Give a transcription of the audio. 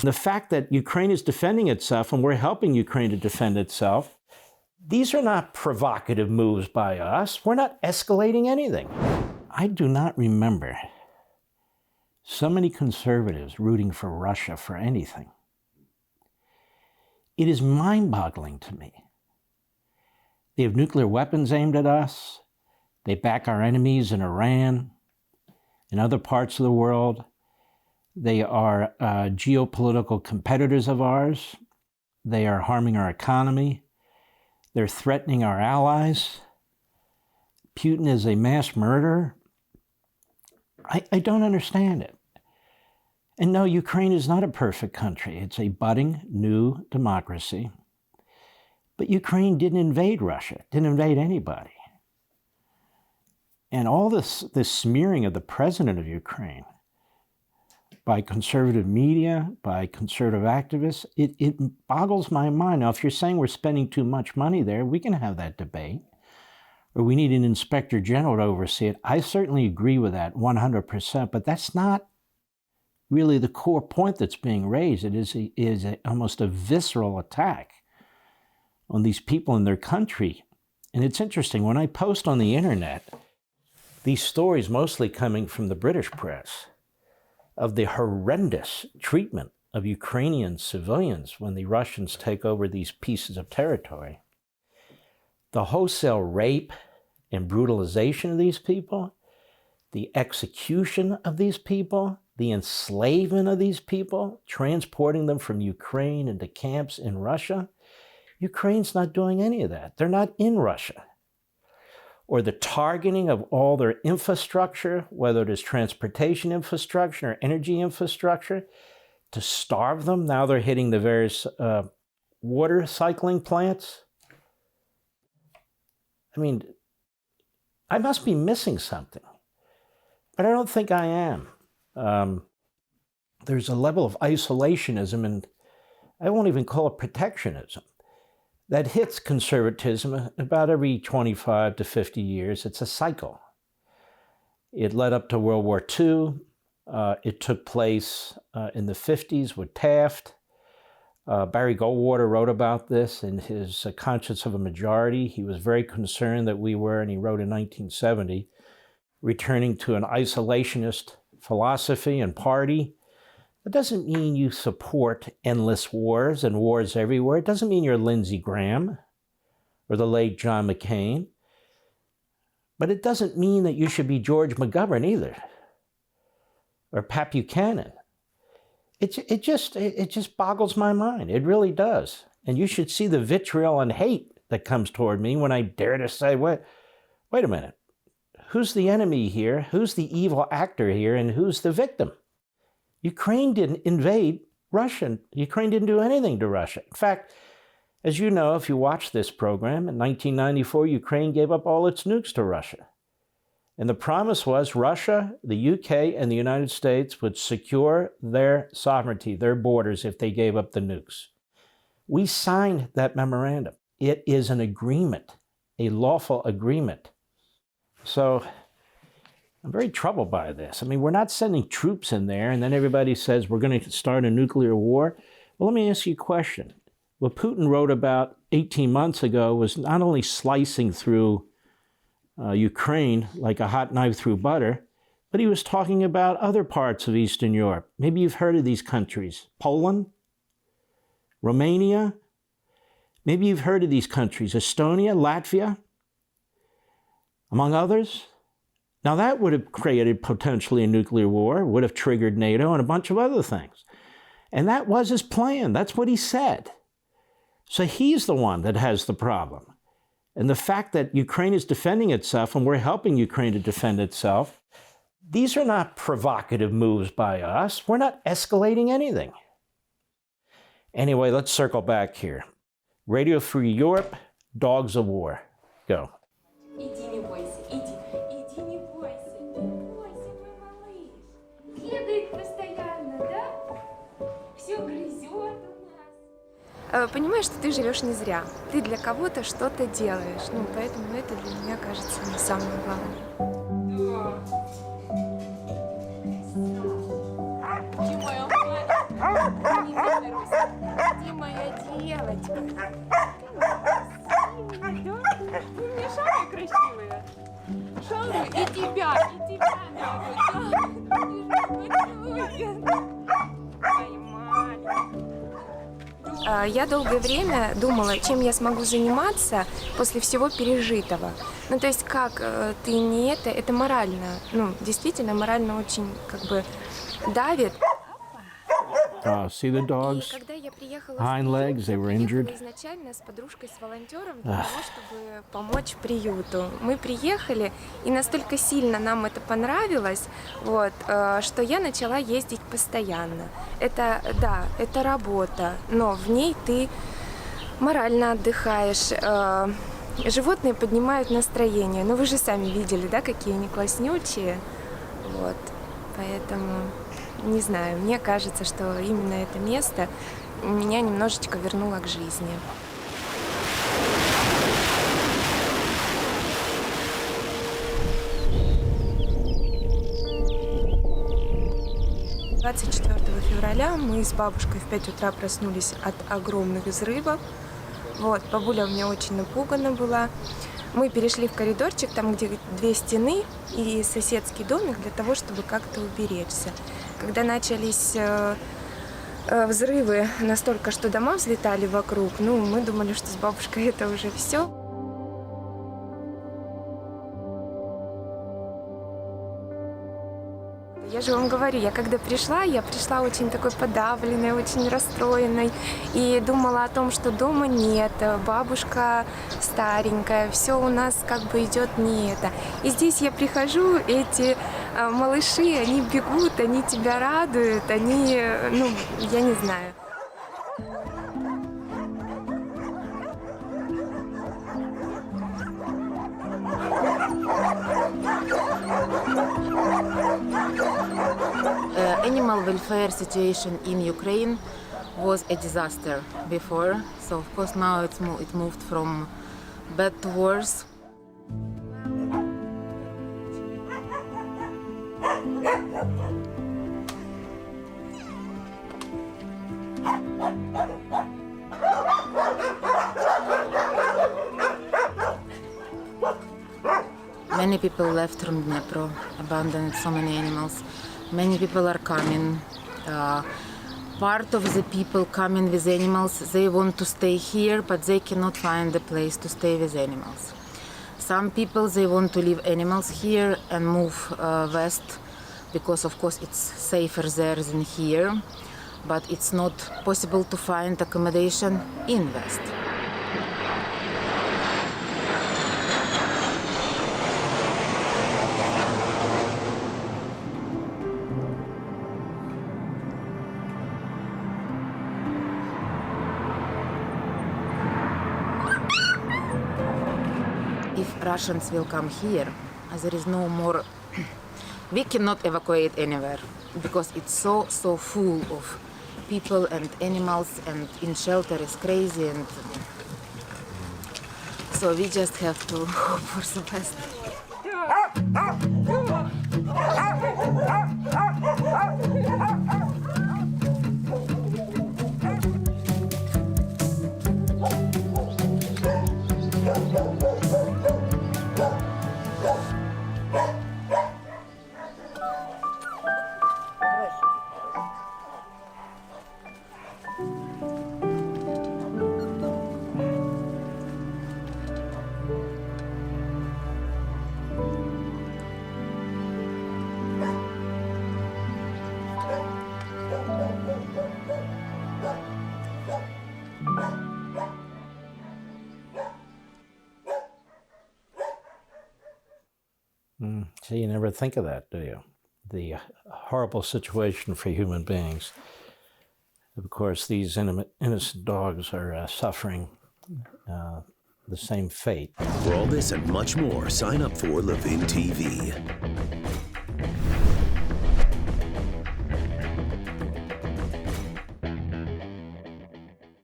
The fact that Ukraine is defending itself and we're helping Ukraine to defend itself, these are not provocative moves by us. We're not escalating anything. I do not remember so many conservatives rooting for Russia for anything. It is mind-boggling to me. They have nuclear weapons aimed at us. They back our enemies in Iran, in other parts of the world. They are geopolitical competitors of ours. They are harming our economy. They're threatening our allies. Putin is a mass murderer. I don't understand it. And no, Ukraine is not a perfect country. It's a budding new democracy. But Ukraine didn't invade Russia, didn't invade anybody. And all this smearing of the president of Ukraine by conservative media, by conservative activists, it boggles my mind. Now, if you're saying we're spending too much money there, we can have that debate. Or we need an inspector general to oversee it. I certainly agree with that 100%, but that's not really the core point that's being raised. It is almost a visceral attack on these people in their country. And it's interesting, when I post on the internet, these stories mostly coming from the British press of the horrendous treatment of Ukrainian civilians when the Russians take over these pieces of territory. The wholesale rape and brutalization of these people, the execution of these people, the enslavement of these people, transporting them from Ukraine into camps in Russia. Ukraine's not doing any of that. They're not in Russia. Or the targeting of all their infrastructure, whether it is transportation infrastructure or energy infrastructure, to starve them. Now they're hitting the various water cycling plants. I mean, I must be missing something, but I don't think I am. There's a level of isolationism, and I won't even call it protectionism, that hits conservatism about every 25 to 50 years. It's a cycle. It led up to World War II. It took place in the 50s with Taft. Barry Goldwater wrote about this in his Conscience of a Majority. He was very concerned that we were, and he wrote in 1970, returning to an isolationist philosophy and party. It doesn't mean you support endless wars and wars everywhere. It doesn't mean you're Lindsey Graham or the late John McCain. But it doesn't mean that you should be George McGovern either, or Pat Buchanan. It just boggles my mind. It really does. And you should see the vitriol and hate that comes toward me when I dare to say, wait a minute. Who's the enemy here? Who's the evil actor here? And who's the victim? Ukraine didn't invade Russia. Ukraine didn't do anything to Russia. In fact, as you know, if you watch this program, in 1994, Ukraine gave up all its nukes to Russia. And the promise was Russia, the UK, and the United States would secure their sovereignty, their borders, if they gave up the nukes. We signed that memorandum. It is an agreement, a lawful agreement. So I'm very troubled by this. I mean, we're not sending troops in there, and then everybody says we're going to start a nuclear war. Well, let me ask you a question. What Putin wrote about 18 months ago was not only slicing through Ukraine like a hot knife through butter, but he was talking about other parts of Eastern Europe. Maybe you've heard of these countries. Poland, Romania. Maybe you've heard of these countries. Estonia, Latvia, among others. Now that would have created potentially a nuclear war, would have triggered NATO and a bunch of other things. And that was his plan. That's what he said. So he's the one that has the problem. And the fact that Ukraine is defending itself and we're helping Ukraine to defend itself, these are not provocative moves by us. We're not escalating anything. Anyway, let's circle back here. Radio Free Europe, Dogs of War. Go. Понимаешь, что ты живешь не зря. Ты для кого-то что-то делаешь. Ну, поэтому это для меня кажется самое главное. Белочка. Вы мне шары красивые. Шары и тебя, Я долгое время думала, чем я смогу заниматься после всего пережитого. Ну, то есть как ты не это морально, ну, действительно морально очень как бы давит. See the dogs? Когда я приехала Hind legs, they were injured. изначально с подружкой, с волонтером для того, чтобы помочь приюту. Мы приехали, и настолько сильно нам это понравилось, вот, что я начала ездить постоянно. Это, да, это работа, но в ней ты морально отдыхаешь. Животные поднимают настроение. Ну, вы же сами видели, да, какие они класснючие. Вот, поэтому... Не знаю, мне кажется, что именно это место меня немножечко вернуло к жизни. — 24 февраля мы с бабушкой в 5 утра проснулись от огромных взрывов. Вот, бабуля у меня очень напугана была. Мы перешли в коридорчик, там, где 2 стены и соседский домик, для того, чтобы как-то уберечься. Когда начались взрывы настолько, что дома взлетали вокруг, ну, мы думали, что с бабушкой это уже все. Я же вам говорю, я когда пришла, я пришла очень такой подавленной, очень расстроенной и думала о том, что дома нет, бабушка старенькая, все у нас как бы идет не это. И здесь я прихожу, эти малыши, они бегут, они тебя радуют, они, ну, я не знаю. Animal welfare situation in Ukraine was a disaster before, so of course now it moved from bad to worse. Many people left from Dnipro, abandoned so many animals. Many people are coming. Part of the people coming with animals, they want to stay here, but they cannot find a place to stay with animals. Some people, they want to leave animals here and move west, because of course it's safer there than here, but it's not possible to find accommodation in west. If Russians will come here, there is no more. We cannot evacuate anywhere because it's so full of people and animals, and in shelter is crazy, and so we just have to hope for the best. So you never think of that, do you? The horrible situation for human beings. Of course, these innocent dogs are suffering the same fate. For all this and much more, sign up for Levin TV.